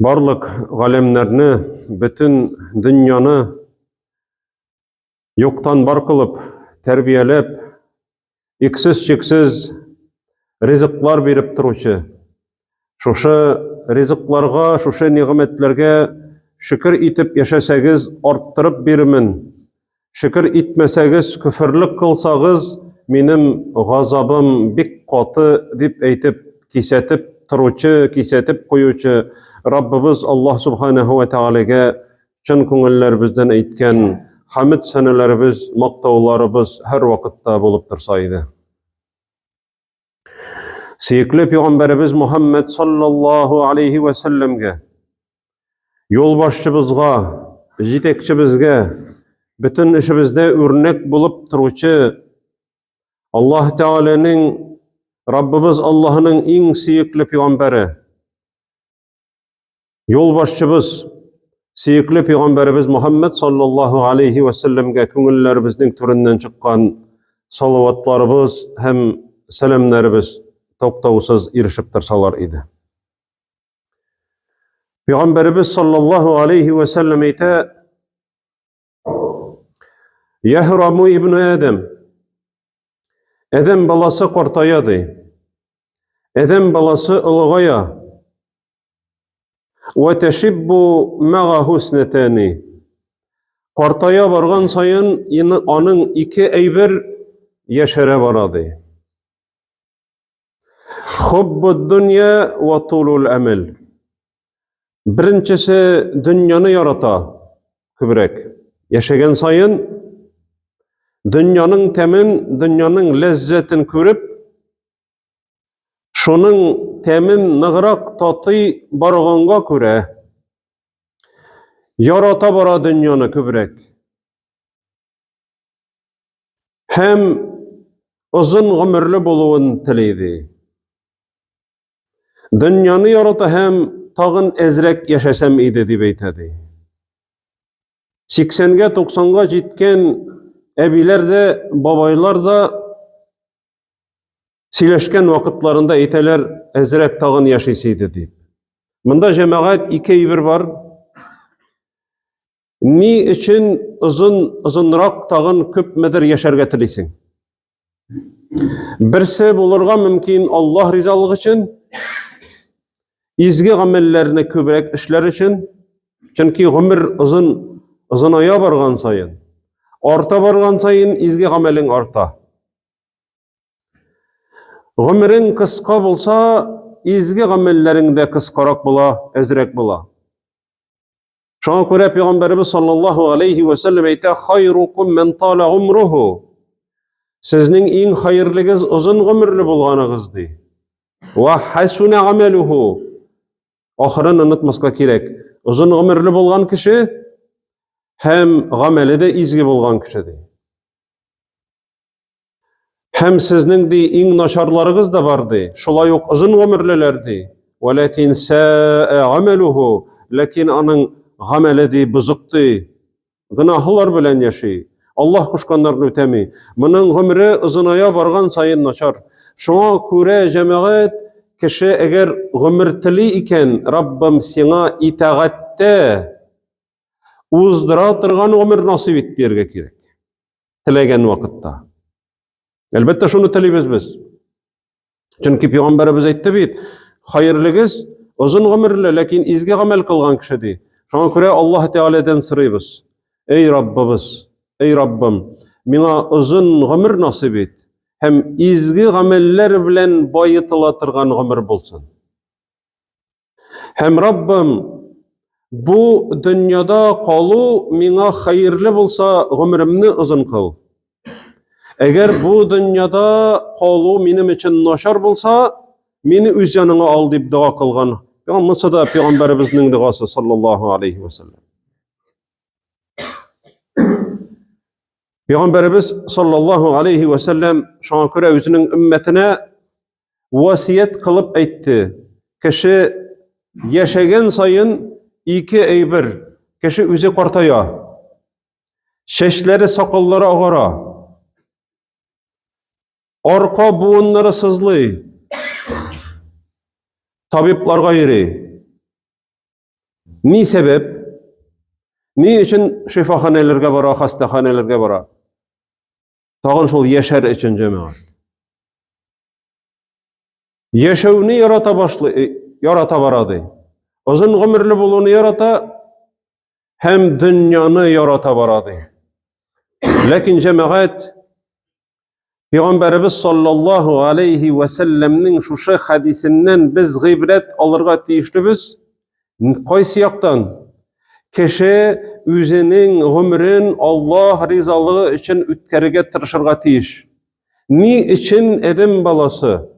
Барлык галемнәрне, bütün дөньяны юктан бар кылып, тәрбияләп, иксез-чиксез ризыклар биреп торучы. Шушы ризыкларга, шушы нигъмәтләргә шөкер итеп яшәсәгез, арттырып бирмен. Шөкер итмәсәгез, күферлек кылсагыз, минем газабым бик каты дип әйтеп, кисәтеп торучы, кисәтеп куючы Раббыбыз Аллаһ Субханаһу ва Таалагә чын күңелләребездән әйткән хамид сәнәләребез, мактауларыбыз һәр вакытта булып торса иде. Сөйкле Пәйгамбәребез Мухаммад саллаллаһу алейхи ва салламга, юлбашчыбызга, җитәкчебезгә, bütün эшебездә үрнәк булып торучы Аллаһ Тааляның, Раббыбыз Аллаһның иң сөйкле Пәйгамбәре, юлбашчыбыз, сөйкле Пәйгамбәребез Мухаммад саллаллаһу алейхи ва салламга күңелләребезнең түреннән чыккан салаватларыбыз һәм сәламнәребез токтаусыз ирешеп торсалар иде. Пәйгамбәребез саллаллаһу алейхи ва саллам әйтә: "Яхраму ибн Адам, Адам баласы картая ди. Адам баласы улгая. Ва ташиббу магаху снатани. Картая барган сайын аның ике әйбер яшәрә бара ди. Хуббуд дөнья ва тулул амал. Беренчесе дөньяны ярата күбрәк. Яшәгән сайын дөньяның тәмен, дөньяның ләззәтен күреп, шуның тәмен ныграк татый барганга күрә, ярата бара дөньяны күбрәк. Һәм озын гомерле булуын теләйди. Дөньяны ярата һәм тагын әзрәк яшәсәм иде дип әйтә ди. 80-га 90-га җиткән әбиләр дә, бабайлар да сөйләшкән вакытларында әйтәләр, әзрәк тагын яшисе иде дип. Монда җәмәгать ике әйбер бар. Ни өчен озынрак тагын күпмедер яшәргә телисең? Берсе булырга мөмкин Аллаһ ризалыгы өчен, изге гамәлләрне күбрәк эшләр өчен, чөнки гомер озыная барган сайын, арта барган сайын изге гамәлең арта. Гомерең кыска булса, изге гамәлләрең дә кыскарак була, әзрәк була. Шуңа күрә Пәйгамбәребез саллаллаһу алейхи ва саллям әйтә: "Хайрукум мен тала умруху." Сезнең иң хәерлегез озын гомерле булганыгыз ди. Ва хасуна амалуху. Ахырын онытмаска кирәк. Озын гомерле булган кеше һәм гамәле дә изге булган кеше ди. Һәм сезнең ди иң начарларыгыз да бар ди. Шулай ук озын гомерлеләр ди. Валакин саа амалуху. Ләкин аның гамәле ди бузык ди. Гынаһлар белән яши. Аллаһ кушканнарны үтәми. Моның гомере озыная барган сайын начар. Шуңа күрә җәмәгать, кеше әгәр гомер тели икән, Раббым сиңа итагатьтә уздыра торган гомер насыйп ит дияргә кирәк. Теләгән вакытта. Әлбәттә шуны телибез без. Чөнки Пәйгамбәребез әйтте бит, хәерлегез озын гомерле, ләкин изге гамәл кылган кеше ди. Шуңа күрә Аллаһ Тәгаләдән сорыйбыз: "Эй Раббыбыз, эй Раббым, миңа озын гомер насыйп ит һәм изге гамәлләр белән байытыла торган гомер булсын. Һәм Раббым, бу дөньяда калу миңа хәерле булса, гомеремне озын кыл. Әгәр бу дөньяда калу минем өчен начар булса, мине үз яныңа ал" дип дуа кылган. Монысы да Пәйгамбәребезнең дуасы саллаллаһу алейхи ва саллям. Пәйгамбәребез саллаллаһу алейхи ва саллям шуңа күрә үзенең өммәтенә васият кылып әйтте: "Кеше яшәгән сайын ике әйбер, кеше үзе картая, чәчләре, сакаллары агара, арка буыннары сызлый, табибларга йөри. Ni sebep? Ni için şifahanelerge bara, hastahanelerge bara? Tağın şol yaşar için cemaat. Yaşavını yarata baradı. Uzun ömürlü bulunu yarata, hem dünyanı yarata baradı. Lakin cemaat, Peygamberimiz sallallahu aleyhi ve sellem'nin şu şey hadisinden biz gıybret alırga tiyiştimiz. Qaysı yaqtan? Kişi özünün ömrün Allah rizalığı için ütkərige tırışırga tiyiş. Ni için edim balası?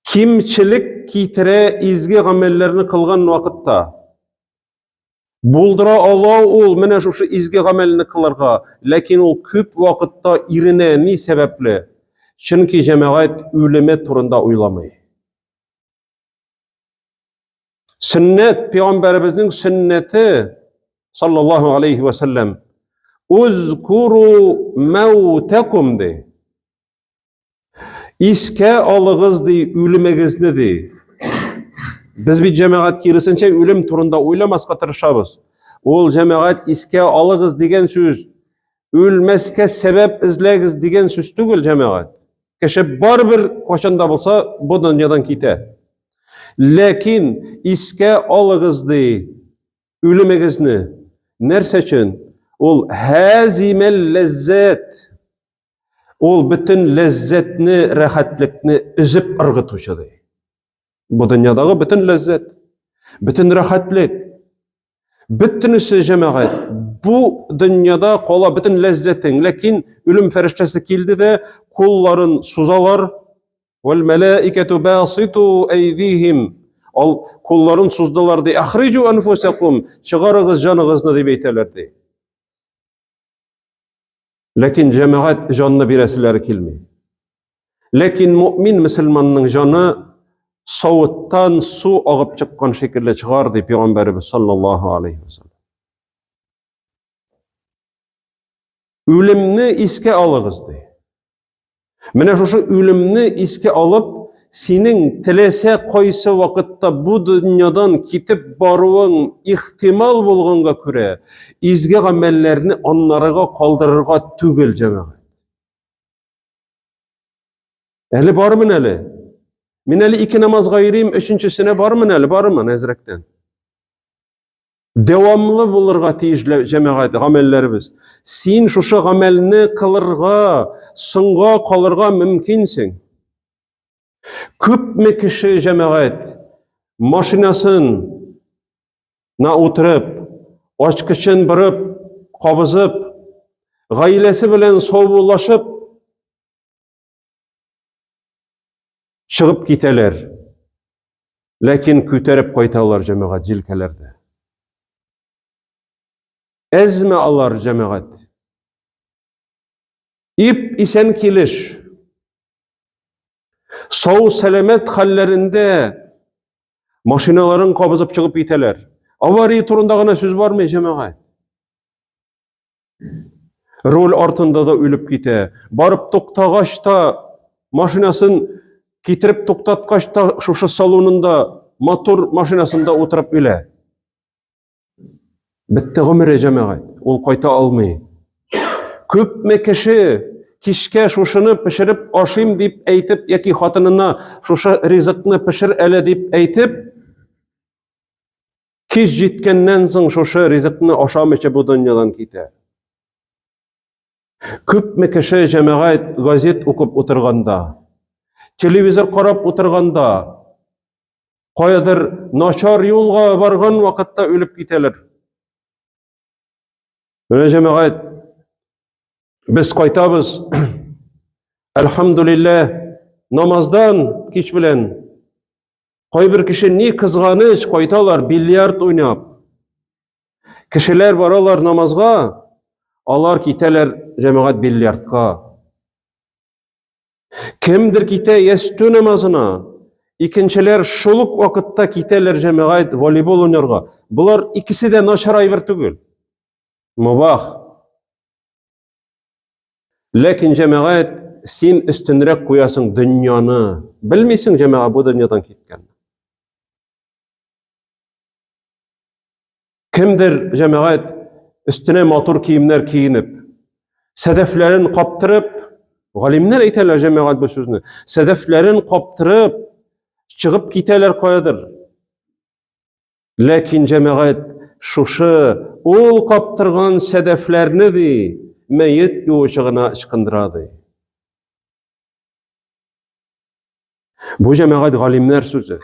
Kimçilik kitire izgi gamellerini kılgan vakitta. Buldura Allah ol mene şu izgi gamelini kılırga. Lakin o küp vakitta irine ni sebeple? Çünkü cemaat ölüme turunda uylamayı. Sünnet, Peygamberimizin sünneti sallallahu aleyhi ve sellem uzkuru mevtekum de. İske alığız de, ölümegizni de. Biz bir cemaat kirisince ölüm turunda uylamasqa tırışabız. Ol cemaat iske alığız degen söz, ölmeske sebep izlegiz degen söz tügül cemaat. Keşe bar bir koşanda bolsa bu dünyadan kite. Lakin iske alığızdı, ölümegizni, nerse için? Ol hazimel lezzet, ol bütün lezzetni, rahatlıkni üzüp ırgıtuşadı. Bu dünyadağı bütün lezzet, bütün rahatlık, bütünüsü cemaat, bu dünyada kola bütün lezzetin, lakin ölüm feriştesi kildi de kulların suzalar, vel melaiketu basitu eydihim. Al kulların suzdalar de ahricu enfusakum. Çıgarıgız canıgızını de beytelerdi. Lakin cemaat canını biresileri kilmi. Lakin mümin Müslümanın canı soğuttan su ağıp çıkkan şekilde çıkardı Peygamberimiz sallallahu aleyhi ve sellem. Ölümni iske alığızdı. Mene şu ölümni iske alıp senin tilese koysa vakitta bu dünyadan kitip baruğun ihtimal bulğanga küre izge amellerini onlarga kaldırırga tügül cemaat. Eli bar mı neli? Min eli 2 namaz gayriyim, 3-sine bar mı neli? Bar mı nezrekten? Devamlı bulurga tiyişle cemaat amellerimiz. Sen şu amelini kılırga, sınga kalırga mümkünsin. Köp kişi cemaat maşinasın na oturup, açkıçın bırıp, kabızıp, gailesi bilen soğulaşıp çıkıp giteler. Lakin küterip koytalar cemaat cilkelerde. Ezme alar cemaat. İp isen kiliş. Sağ selamet hallerinde maşinaların kabızıp çıkıp giteler. Avari turundağına söz var mı cemaat? Rol artında da ölüp gite. Barıp toktağaçta maşinasın getirip toktatkaçta şu salonunda motor maşinasında oturup öyle. Bitti ömrü cemaat. Ol kayta almayı. Köp kişi kişke şuşunu pişirip aşayım deyip eytip, yaki hatınına şuşa rizikini pişir ele deyip eytip, kiş jitkenden soň şuşa rizikini aşameçe bu dünyadan kite. Köp kişi cemaat gazet okup oturganda, televizor qarap oturganda, qaydır naçar yolga bargan vakitta ölüp giteler. Mene cemaat, biz qaytabız, elhamdülillah, namazdan kiç bilen, koy bir kişi ni kızganıç koytalar, bilyard oynayıp. Kişiler baralar namazga, alar kiteler cemaat bilyardga. Kimdir kite yestü namazına, ikinçiler şuluk vakitta kiteler cemaat voleybol oynarga. Bular ikisi de naşar ayver tügül. Mubah. Lakin cemaat sen üstünrek koyasın dünyanı. Bilmeysin cemaat bu dünyadan gitken. Kimdir cemaat üstüne motor kiyimler kiyinip, sedeflerin kaptırıp, galimler eyteler cemaat bu sözünü, sedeflerin kaptırıp, çıkıp giteler koyadır. Lakin cemaat şuşu, ol kaptırgan sedeflerini de meyit yoğuşağına çıkındıradı. Bu cemaat galimler sözü.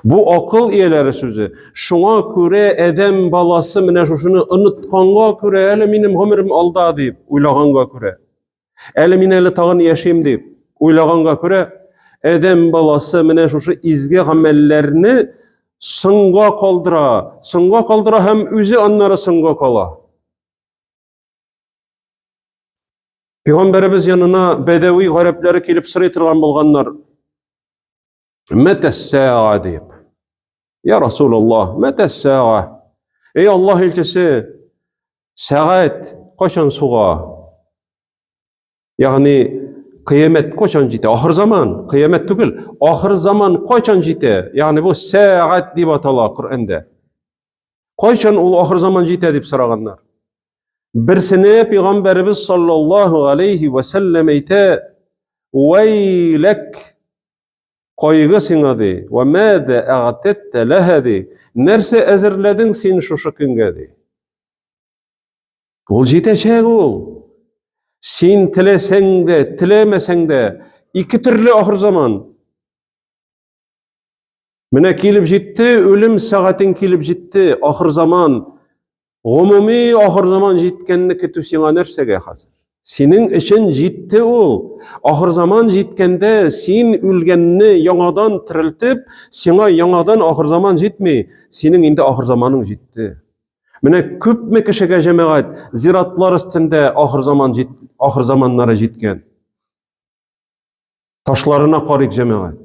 Bu akıl iyeleri sözü. Şuna köre edem balası mine şuşunu unutkanğa köre, eli minim ömrüm alda deyip, uylağanğa köre. Eli mineli tağın yaşayım deyip, uylağanğa köre, edem balası mine şuşu izgi amellerini sınga kaldıra hem üzü anları sınga kala. Peygamberimiz yanına bedevi garipleri kelip sıraytırgan bulganlar, Metes-sa'a deyip, Ya Resulallah, metes-sa'a? Ey Allah elçisi, saat kaçan suğa? Yani kıyamet kaçan jite? Ahir zaman, kıyamet tügül, ahir zaman kaçan jite? Yani bu saat deyip atala Kur'an'da. Kaçan ol ahir zaman jite deyip sıraganlar. Birsine Peygamberimiz sallallahu aleyhi ve sellem eyte, Veylek, Koyga sina de, ve mâze a'tette lehe de, nerse ezirledin sen şu şükünge de. Ol jitecek ol. Sen tilesen de, tilemesen de, iki türlü ahir zaman. Mine kilip jitti, ölüm saatin kilip jitti, ahir zaman. Umumi ahir zaman jitkenini kitu sina nersege hazır. Senin için jitti ol. Ahir zaman jitkende sen ülgenini yanadan tiriltip, sana yanadan ahir zaman jitmi. Senin indi ahir zamanın jitti. Mine köp mi kişige cemaat ziratlar üstünde ahir zamanlara jitken. Taşlarına qarik cemaat.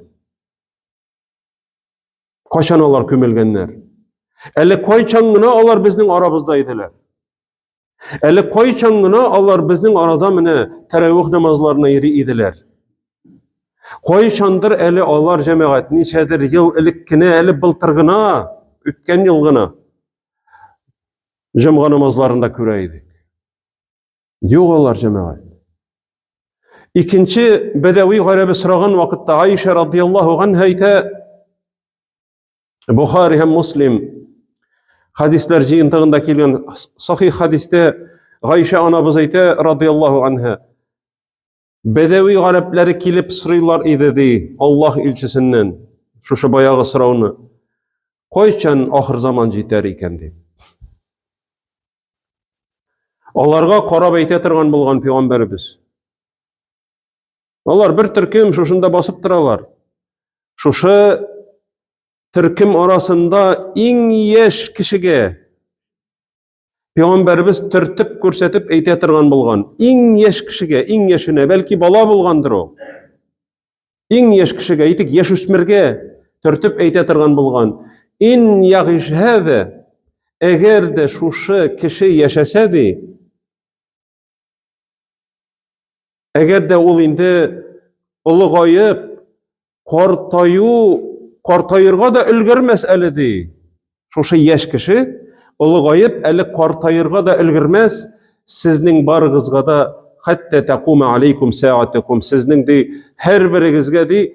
Kaçan olar kömülgenler. Eli koyçangına olar bizning arabızdaydılar. Eli koyçangına olar bizning arada mine teravih namazlarına yeri idiler. Koyçandır eli olar cemaat niçedir yıl ilikkine eli bıltırgına, ütken yılgına. Cemga namazlarında köreydik. Yok olar cemaat. İkinci bedevi garibi sıragan vakitte Ayşe radıyallahu anha ite Bukhari hem Muslim hadisler jiyintığında kelgen sahih hadiste Ayşe anabız ite radıyallahu anha bedevi garipleri kelip sıraylar idi Allah ilçisinden şu bayağı sıravını koyçan ahir zaman jiter eken deyip. Onlarga qarab aytetirgan bolgan Peygamberimiz. Onlar bir türküm şuşunda basıp tıralar. Şuşu türküm arasında en yeş kişige Peygamberimiz türtüp көрсетip aytetirgan bolgan. En yeş kişige, en yeşine belki bala bolgandır o. En yeş kişige, aytik yeş üsmirge türtüp aytetirgan bolgan. En yagiş hede eğer de şuşu kişi yaşasaydı eğer de ol indi ulugayıp qartayırga da ülgür meseledir. Şuşu yaş kişi ulugayıp eli qartayırga da ülgürmez. Sizning barıgızga da hatta taqumu aleykum saatikum sizning de her birigizge de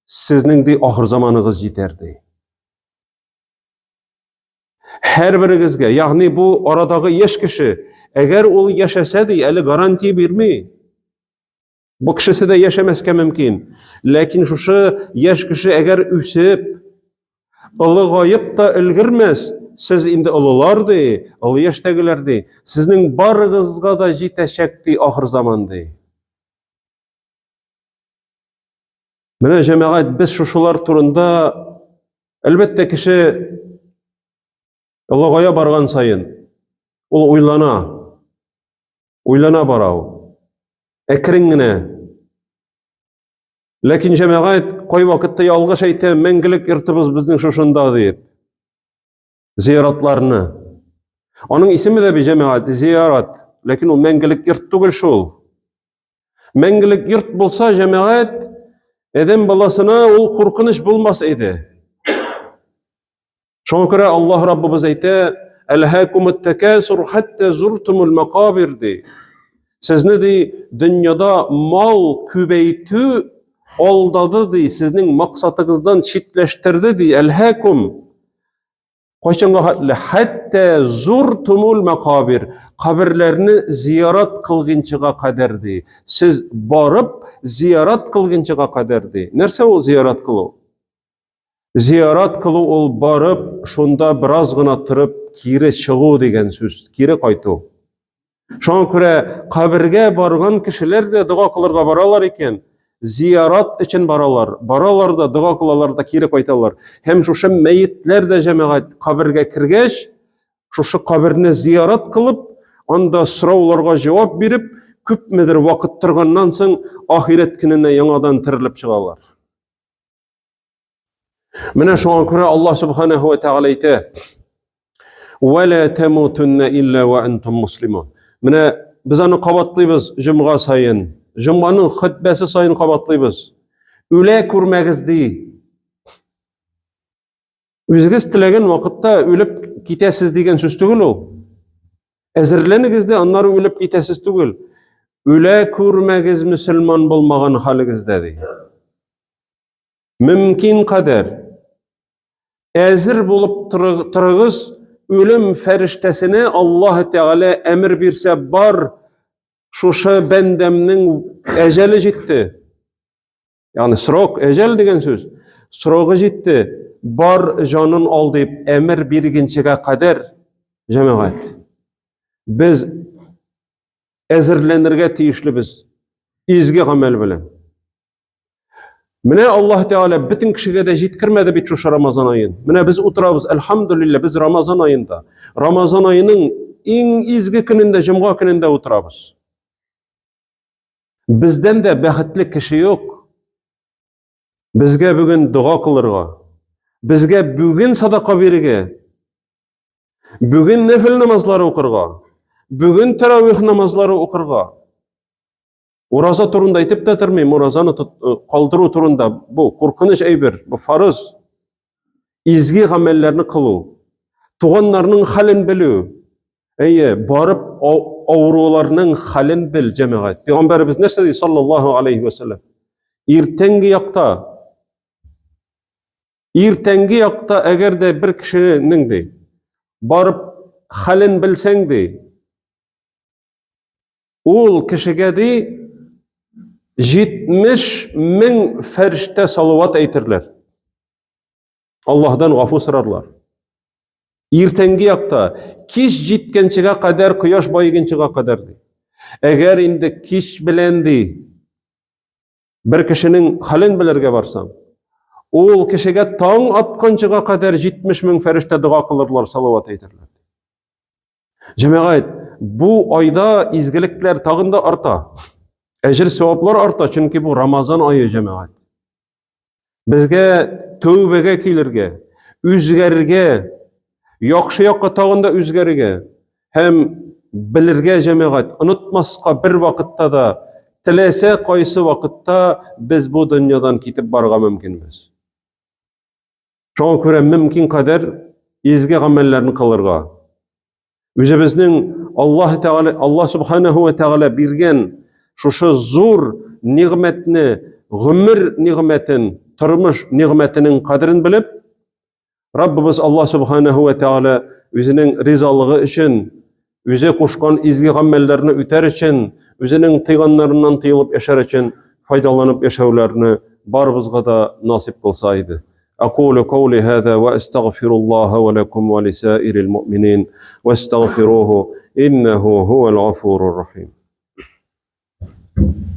sizning de ahir zamanınız jiterdi. Her birigizge yani bu aradağı yaş kişi eğer ol yaşasaydı eli garanti vermi. Bu kişisi de yaşamaske mümkün. Lakin şuşu yaş kişi eğer üsüp, ılıgayıp da ülgürmez, siz indi ılılardı, ılı yaştagilerdi, sizning barıgızga da jiteşekti ahir zamandı. Mine cemaat biz şuşular turunda elbette kişi ılıgaya bargan sayın, ol uylana barav. Ekringine. Lakin cemaat koy vakitte yalgış ayte mengilik irtibız bizning şuşunda deyip. Ziyaratlarını. Onun ismi de bir cemaat, ziyarat. Lakin o mengilik irt tugul şol. Mengilik irt bulsa cemaat edem balasına ol kurkuniş bulmaz idi. Şoňa görä Allah Rabbimiz aýtdy: "Elhaakumut tekasur hatta zurtumul maqabir" di. Sizni di dünyada mal kübeytü oldadı di, sizning maqsadyňyzdan çitleştirdi di. Elhaakum hatta zurtumul maqabir, kabirlerini ziyaret kılgınçıga kaderdi. Siz barıp ziyaret kılgınçıga kaderdi. Nerse o ziyaret kılı? Ziyaret kılı ol barıp şunda biraz gına tırıp kire çıgı degen söz, kire kaytı. Şoňa görä kabirge bargan kişiler de dua kılarga baralar eken, ziyaret için baralar da dua kılalar da kire kaytalar. Hem şuşa meýitler de jemaat kabirge kirgeç, şuşa kabirine ziyaret kılıp, anda sorawlarga jogap berip, köpmedir wagt turgandan soň ahiret gününe ýangadan tirilip çygalar. Mene şoňa görä Allah subhanahu we taala aýtdy: "Wa la tamutunna illa wa antum muslimun." Mene biz onu kabatlayız jumga saýyn. Jumganyň hutbesi saýyn kabatlayız. Öle körmegizdi. Özüňiz tilegen wagtda ölüp gitesiz degen söz tügül ol. Ezirlenigizde anlary ölüp gitesiz tügül. Öle körmegiz musulman bolmagan haligizde. Mümkin kader ezir bolup turýyz, ölüm feriştesine Allah Teala emir birse bar, şuşa bendemnin ejeli jitdi. Yani sırok, ejel degen söz. Sırogy jitdi. Bar janyn al deyip emir birginçige kader jemaat. Biz ezirlenirge tiýişlibiz. İzgi gamel bilen. Mene Allah Teala bütün kişige de jitkirmedi bit şu Ramazan ayın. Mene biz oturabız elhamdülillah biz Ramazan ayında. Ramazan ayının en izgi gününde, jumga gününde oturabız. Bizden de bahatly kişi yok. Bizge bugün dua kılırga, bizge bugün sadaka berige, bugün nefil namazları okurga, bugün teravih namazları okurga. Uraza turunda aýtyp da turmaým, urazany kaldyru turunda bu korkunç eýber, bu farz. İzgi gamellerini kılu, tuganlarynyň halyn bilүү, barıp awrularynyň halyn bil jemaat. Peygamberimiz näse diýdi sallallahu aleyhi ve sellem? Irtengi ýakta egerde bir kişiniň de barıp halyn bilseň de, ol kişige de 70.000 ferişte salavat eytirler. Allah'dan gafur sorarlar. Irtengi ýakta kiş jitgençige kadar, quýaş baýgençige kadar. Eger indi kiş bilendi bir kişiniň halyn bilerge barsaň, ol kişige taň atgançyga kadar 70.000 ferişte dua kılarlar, salavat eytirler. Jemaat, bu ayda izgilikler tagında arta. Ejir sevaplar arta, çünkü bu Ramazan ayı jemaat. Bizge tövbege kilirge, üzgerge, ýakşy ýakka tagında üzgerge, hem bilirge jemaat, unutmaska bir wagtda da, tilese gaýsy wagtda biz bu dünýadan kitip barga mümkinmiz. Şoňa görä mümkin kader izgi gamellerini kılırga. Özübizning Allah subhanahu ve taala birgen şuşa zor nimetini, gümür nimetin, turmuş nimetinin kadrini bilip, Rabbimiz Allah subhanahu ve taala özünün rizalığı için, öze koşkan izgi gamellerini üter için, özünün tıyganlarından tıyılıp yaşar için faydalanıp yaşawlaryny barbızga da nasip kılsaydı. أقول قولي هذا وأستغفر الله ولكم ولسائر المؤمنين واستغفروه إنه هو الغفور الرحيم.